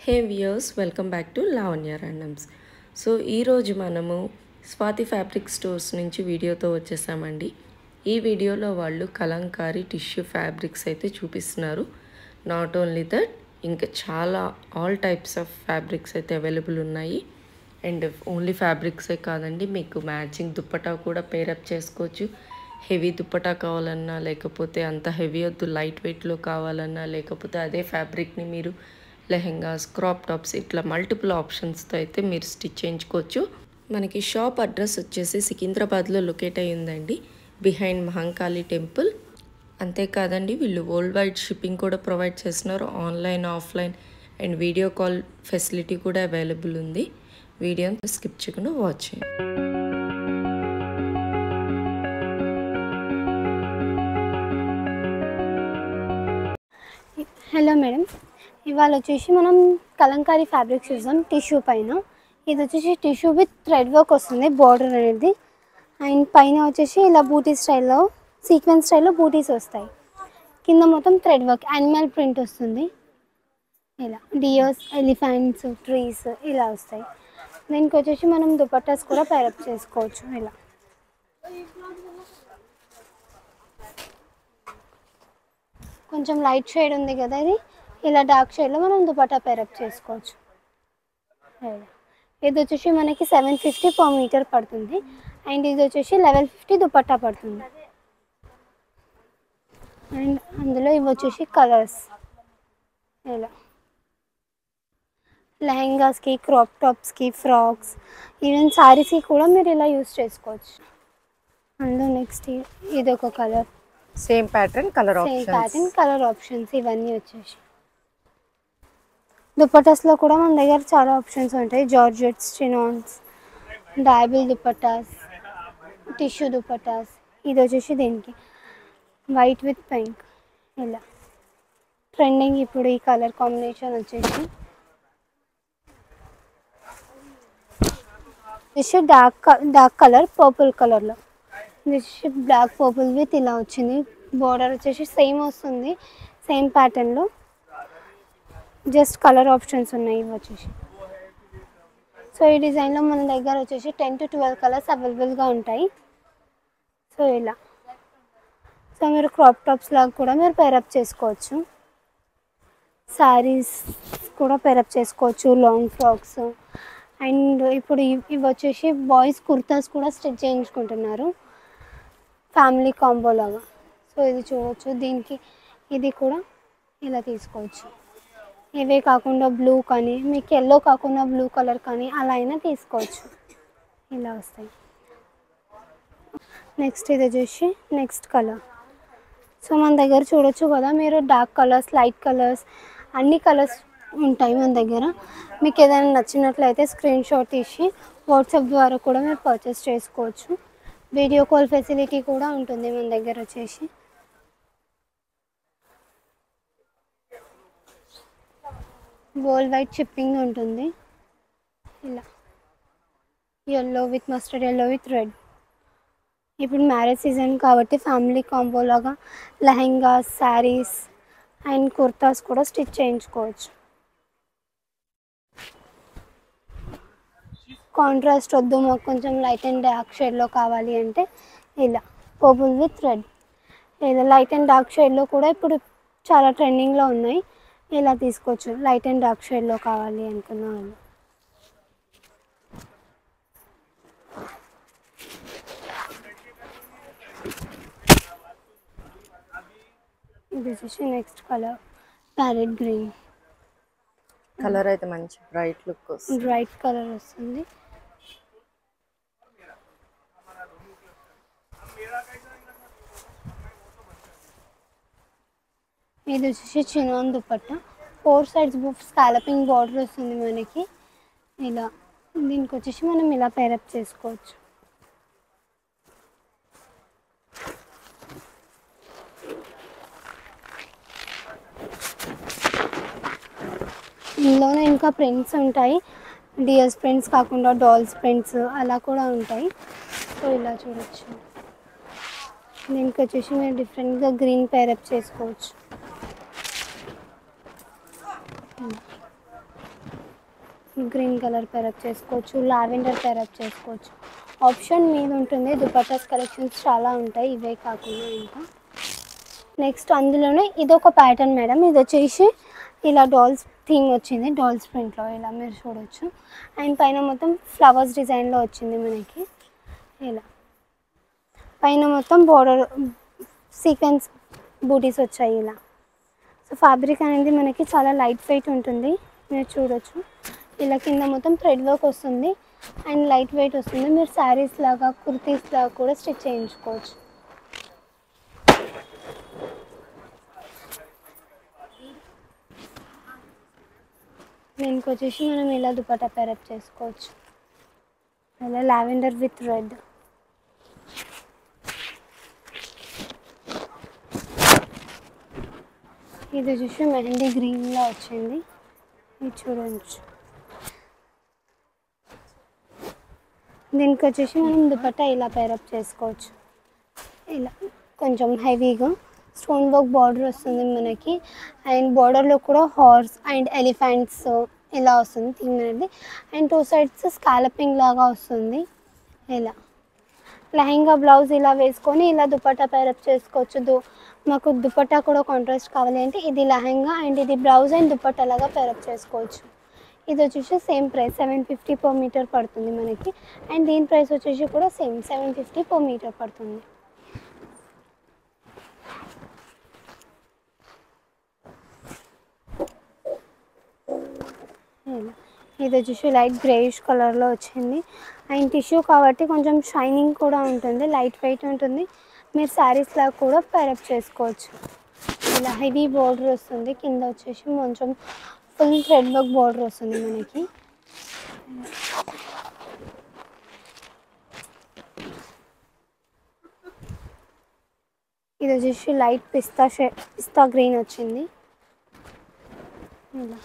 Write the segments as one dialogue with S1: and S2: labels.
S1: Hey viewers, welcome back to Lavanya randoms. So ఈరోజు మనము Swathi fabric stores నుంచి వీడియోతో వచ్చేసామండి. ఈ వీడియోలో వాళ్ళు కలంకారీ టిష్యూ ఫ్యాబ్రిక్స్ అయితే చూపిస్తున్నారు. నాట్ ఓన్లీ దట్, ఇంకా చాలా ఆల్ టైప్స్ ఆఫ్ ఫ్యాబ్రిక్స్ అయితే అవైలబుల్ ఉన్నాయి. అండ్ ఓన్లీ ఫ్యాబ్రిక్సే కాదండి, మీకు మ్యాచింగ్ దుప్పటా కూడా పేరప్ చేసుకోవచ్చు. హెవీ దుప్పటా కావాలన్నా, లేకపోతే అంత హెవీ వద్దు లైట్ వెయిట్లో కావాలన్నా, లేకపోతే అదే ఫ్యాబ్రిక్ని మీరు లెహెంగాస్, క్రాప్ టాప్స్ ఇట్లా మల్టిపుల్ ఆప్షన్స్తో అయితే మీరు స్టిచ్ చేయించుకోవచ్చు. మనకి షాప్ అడ్రస్ వచ్చేసి సికింద్రాబాద్లో లొకేట్ అయ్యి ఉందండి, బిహైండ్ మహంకాళి టెంపుల్. అంతేకాదండి, వీళ్ళు వరల్డ్ వైడ్ షిప్పింగ్ కూడా ప్రొవైడ్ చేస్తున్నారు. Online, offline and video call facility కూడా అవైలబుల్ ఉంది. వీడియోని స్కిప్ చేయకుండా వాచ్ చేయండి.
S2: హలో మేడం, ఇవాళ వచ్చేసి మనం కలంకారీ ఫ్యాబ్రిక్స్ చూసాం టిష్యూ పైన. ఇది వచ్చేసి టిష్యూ విత్ థ్రెడ్ వర్క్ వస్తుంది, బార్డర్ అనేది. అండ్ పైన వచ్చేసి ఇలా బూటీ స్టైల్లో, సీక్వెన్స్ స్టైల్లో బూటీస్ వస్తాయి. కింద మొత్తం థ్రెడ్ వర్క్, యానిమల్ ప్రింట్ వస్తుంది. ఇలా డియర్స్, ఎలిఫెంట్స్, ట్రీస్ ఇలా వస్తాయి. దీనికి వచ్చేసి మనం దుపట్టాస్ కూడా పేరప్ చేసుకోవచ్చు. ఇలా కొంచెం లైట్ షేడ్ ఉంది కదా, ఇది ఇలా డార్క్ షేడ్లో మనం దుపట్టా పేరప్ చేసుకోవచ్చు. ఇది వచ్చేసి మనకి 750 per మీటర్ పడుతుంది. అండ్ ఇది వచ్చేసి 1150 దుపట్టా పడుతుంది. అండ్ అందులో ఇవి వచ్చేసి కలర్స్. ఇలా లెహెంగాస్కి, క్రాప్ టాప్స్కి, ఫ్రాక్స్, ఈవెన్ శారీస్కి కూడా మీరు ఇలా యూస్ చేసుకోవచ్చు. అందులో నెక్స్ట్ ఇది ఒక colour,
S1: same pattern, colour
S2: options ఇవన్నీ వచ్చేసి. దుపట్టాస్లో కూడా మన దగ్గర చాలా ఆప్షన్స్ ఉంటాయి. Georgettes, చినాన్స్, డైబుల్ dupattas, tissue dupattas. ఇది వచ్చేసి దీనికి వైట్ విత్ పింక్. ఇలా ట్రెండింగ్ ఇప్పుడు ఈ కలర్ కాంబినేషన్ వచ్చేసి డార్క్ కలర్ పర్పుల్ కలర్లో. ఇది వచ్చేసి బ్లాక్ పర్పుల్ విత్ ఇలా వచ్చింది. బార్డర్ వచ్చేసి సేమ్ వస్తుంది, సేమ్ ప్యాటర్న్లో. జస్ట్ కలర్ ఆప్షన్స్ ఉన్నాయి ఇవి వచ్చేసి. సో ఈ డిజైన్లో మన దగ్గర వచ్చేసి 10 to 12 కలర్స్ అవైలబుల్గా ఉంటాయి. సో ఇలా సో మీరు క్రాప్ టాప్స్ లాగా కూడా మీరు పేరప్ చేసుకోవచ్చు. శారీస్ కూడా పేరప్ చేసుకోవచ్చు, లాంగ్ ఫ్రాక్స్. అండ్ ఇప్పుడు ఇవి వచ్చేసి బాయ్స్ కుర్తాస్ కూడా స్టిచ్ చేయించుకుంటున్నారు, ఫ్యామిలీ కాంబో లాగా. సో ఇది చూడవచ్చు, దీనికి ఇది కూడా ఇలా తీసుకోవచ్చు. ఇవే కాకుండా బ్లూ కానీ, మీకు ఎల్లో కాకుండా బ్లూ కలర్ కానీ అలా అయినా తీసుకోవచ్చు. ఇలా వస్తాయి. నెక్స్ట్ ఇది వచ్చేసి నెక్స్ట్ కలర్. సో మన దగ్గర చూడొచ్చు కదా మీరు, డార్క్ కలర్స్, లైట్ కలర్స్, అన్ని కలర్స్ ఉంటాయి మన దగ్గర. మీకు ఏదైనా నచ్చినట్లయితే స్క్రీన్ షాట్ తీసి వాట్సాప్ ద్వారా కూడా మీరు పర్చేస్ చేసుకోవచ్చు. వీడియో కాల్ ఫెసిలిటీ కూడా ఉంటుంది మన దగ్గర వచ్చేసి. వరల్డ్ వైడ్ షిప్పింగ్ ఉంటుంది. ఇలా yellow with mustard yellow with red. ఇప్పుడు మ్యారేజ్ సీజన్ కాబట్టి ఫ్యామిలీ కాంబో లాగా లెహెంగాస్, శారీస్ అండ్ కుర్తాస్ కూడా స్టిచ్ చేయించుకోవచ్చు. కాంట్రాస్ట్ వద్దు, మాకు కొంచెం లైట్ అండ్ డార్క్ షేడ్లో కావాలి అంటే ఇలా పర్పుల్ విత్ రెడ్. ఇలా లైట్ అండ్ డార్క్ షేడ్లో కూడా ఇప్పుడు చాలా ట్రెండింగ్లో ఉన్నాయి. ఇలా తీసుకోవచ్చు లైట్ అండ్ డార్క్ షేడ్లో కావాలి అనుకున్న వాళ్ళు. ఇది వచ్చేసి next colour parrot green.
S1: Colour అయితే మంచి బ్రైట్ లుక్ వస్తుంది,
S2: బ్రైట్ కలర్ వస్తుంది. ఇది వచ్చేసి chinon dupatta, 4 sides scalloping border వస్తుంది మనకి. ఇలా దీనికి వచ్చేసి మనం ఇలా పేరప్ చేసుకోవచ్చు. ఇందులోనే ఇంకా ప్రింట్స్ ఉంటాయి, డియర్స్ ప్రింట్స్ కాకుండా డాల్స్ ప్రింట్స్ అలా కూడా ఉంటాయి. సో ఇలా చూడొచ్చు. దీనికి వచ్చేసి మీరు డిఫరెంట్గా గ్రీన్ పేరప్ చేసుకోవచ్చు. గ్రీన్ కలర్ పేరప్ చేసుకోవచ్చు, లావెండర్ పేరప్ చేసుకోవచ్చు. ఆప్షన్ మీద ఉంటుంది. దుపట్టాస్ కలెక్షన్స్ చాలా ఉంటాయి, ఇవే కాకుండా ఇంకా. నెక్స్ట్ అందులోనే ఇదొక ప్యాటర్న్ మేడం. ఇది వచ్చేసి ఇలా డాల్స్ థీమ్ వచ్చింది, డాల్స్ ప్రింట్లో ఇలా మీరు చూడొచ్చు. అండ్ పైన మొత్తం ఫ్లవర్స్ డిజైన్లో వచ్చింది మనకి. ఇలా పైన మొత్తం బోర్డర్ సీక్వెన్స్ బూటీస్ వచ్చాయి ఇలా. సో ఫ్యాబ్రిక్ అనేది మనకి చాలా లైట్ వెయిట్ ఉంటుంది, మీరు చూడొచ్చు. ఇలా కింద మొత్తం థ్రెడ్ వర్క్ వస్తుంది అండ్ లైట్ వెయిట్ వస్తుంది. మీరు శారీస్ లాగా కుర్తీస్ లాగా కూడా స్టిచ్ చేయించుకోవచ్చు. దీనికి వచ్చేసి మనం ఇలా దుపట్టా పేరప్ చేసుకోవచ్చు. ఇలా లావెండర్ విత్ రెడ్. ఇది వచ్చేసి మెహందీ గ్రీన్లో వచ్చింది, ఇది చూడవచ్చు. దీనికి వచ్చేసి మనం దుపట్టా ఇలా పేరప్ చేసుకోవచ్చు. ఇలా కొంచెం హెవీగా స్టోన్ వర్క్ బార్డర్ వస్తుంది మనకి. అండ్ బార్డర్లో కూడా హార్స్ అండ్ ఎలిఫెంట్స్ ఇలా వస్తుంది థీమ్ అనేది. అండ్ 2 సైడ్స్ స్కాలపింగ్ లాగా వస్తుంది. ఇలా లెహంగా బ్లౌజ్ ఇలా వేసుకొని ఇలా దుపట్టా పేరప్ చేసుకోవచ్చు. మాకు దుపట్టా కూడా కాంట్రాస్ట్ కావాలి అంటే ఇది లెహంగా అండ్ ఇది బ్లౌజ్ అండ్ దుపట్టా లాగా పేరప్ చేసుకోవచ్చు. ఇది వచ్చేసి సేమ్ ప్రైస్ 750 per మీటర్ పడుతుంది మనకి. అండ్ దీని ప్రైస్ వచ్చేసి కూడా సేమ్ 750 per మీటర్ పడుతుంది. ఇది వచ్చేసి లైట్ గ్రేయిష్ కలర్లో వచ్చింది. అండ్ టిష్యూ కాబట్టి కొంచెం షైనింగ్ కూడా ఉంటుంది, లైట్ వెయిట్ ఉంటుంది. మీరు శారీస్లా కూడా పేరప్ చేసుకోవచ్చు. ఇలా హెవీ బార్డర్ వస్తుంది, కింద వచ్చేసి కొంచెం ఫుల్ థ్రెడ్ వర్క్ బార్డర్ వస్తుంది మనకి. ఇది వచ్చేసి లైట్ పిస్తా గ్రీన్ వచ్చింది. ఇలా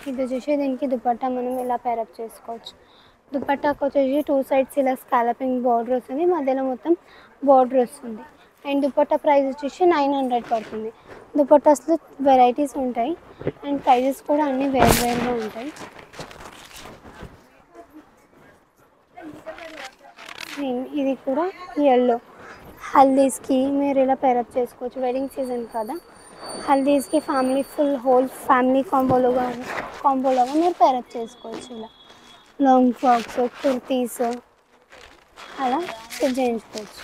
S2: ఇది వచ్చేసి దీనికి దుపట్టా మనం ఇలా పేరప్ చేసుకోవచ్చు. దుపట్టాకు వచ్చేసి 2 సైడ్స్ ఇలా స్కాలపింగ్ బార్డర్ వస్తుంది, మధ్యలో మొత్తం బార్డర్ వస్తుంది. అండ్ దుపట్టా ప్రైస్ వచ్చేసి 900 పడుతుంది. దుపట్టాస్లో వెరైటీస్ ఉంటాయి అండ్ ప్రైజెస్ కూడా అన్నీ వేరువేరుగా ఉంటాయి. ఇది కూడా ఎల్లో, హల్దీస్కి మీరు ఇలా పేరప్ చేసుకోవచ్చు. వెడ్డింగ్ సీజన్ కదా, హల్దీస్కి ఫుల్ హోల్ ఫ్యామిలీ కాంబోలాగా మీరు పేరప్ చేసుకోవచ్చు. ఇలా లాంగ్ ఫ్రాక్స్, కుర్తీస్ అలా స్టిచ్ చేయించుకోవచ్చు.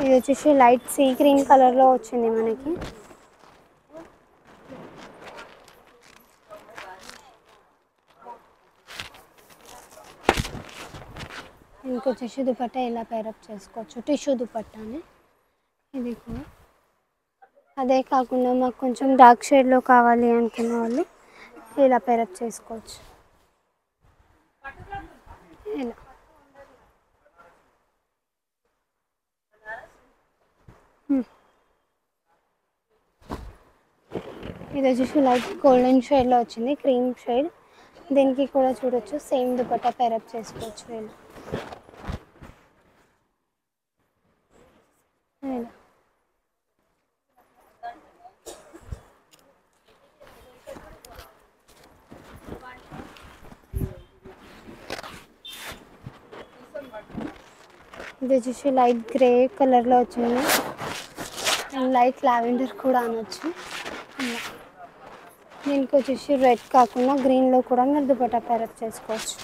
S2: ఇది వచ్చేసి లైట్ సీ గ్రీన్ కలర్లో వచ్చింది మనకి. ఇంకొచ్చేసి దుపట్టా ఇలా పేరప్ చేసుకోవచ్చు, టిష్యూ దుపట్టాని. ఇది కూడా అదే కాకుండా మాకు కొంచెం డార్క్ షేడ్లో కావాలి అనుకున్న వాళ్ళు ఇలా పేరప్ చేసుకోవచ్చు. ఇలా ఇది వచ్చేసి లైట్ గోల్డెన్ షేడ్లో వచ్చింది, క్రీమ్ షేడ్. దీనికి కూడా చూడొచ్చు, సేమ్ దుపట్టా పేరప్ చేసుకోవచ్చు. ఇలా ఇది వచ్చేసి లైట్ గ్రే కలర్లో వచ్చింది అండ్ లైట్ లావెండర్ కూడా అనొచ్చు. దీనికి వచ్చేసి రెడ్ కాకుండా గ్రీన్లో కూడా మీరు దుపట్టా పేరప్ చేసుకోవచ్చు.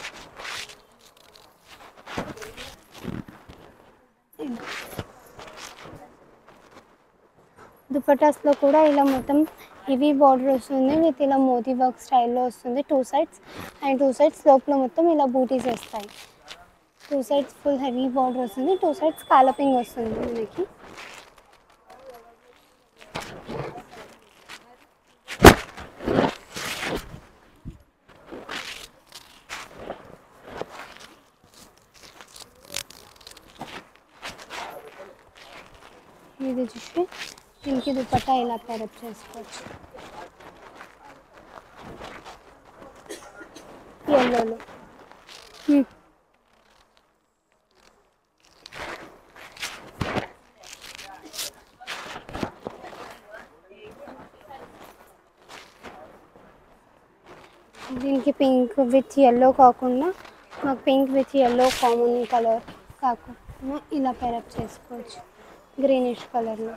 S2: దుపట్టాస్లో కూడా ఇలా మొత్తం హెవీ బార్డర్ వస్తుంది విత్ ఇలా మోతీ వర్క్ స్టైల్లో వస్తుంది 2 సైడ్స్. అండ్ 2 సైడ్స్ లోపల మొత్తం ఇలా బూటీస్ వస్తాయి. 2 సైడ్స్ ఫుల్ హెవీ బార్డర్ వస్తుంది, 2 సైడ్స్ స్కాలపింగ్ వస్తుంది మనకి. ఇది వచ్చేసి దీనికి దుపట్టా ఇలా పేరప్ చేసుకోవచ్చు. ఎల్లోలో. దీనికి పింక్ విత్ ఎల్లో కాకుండా మాకు pink with yellow common colour కాకుండా ఇలా పేరప్ చేసుకోవచ్చు గ్రీనిష్ కలర్లో.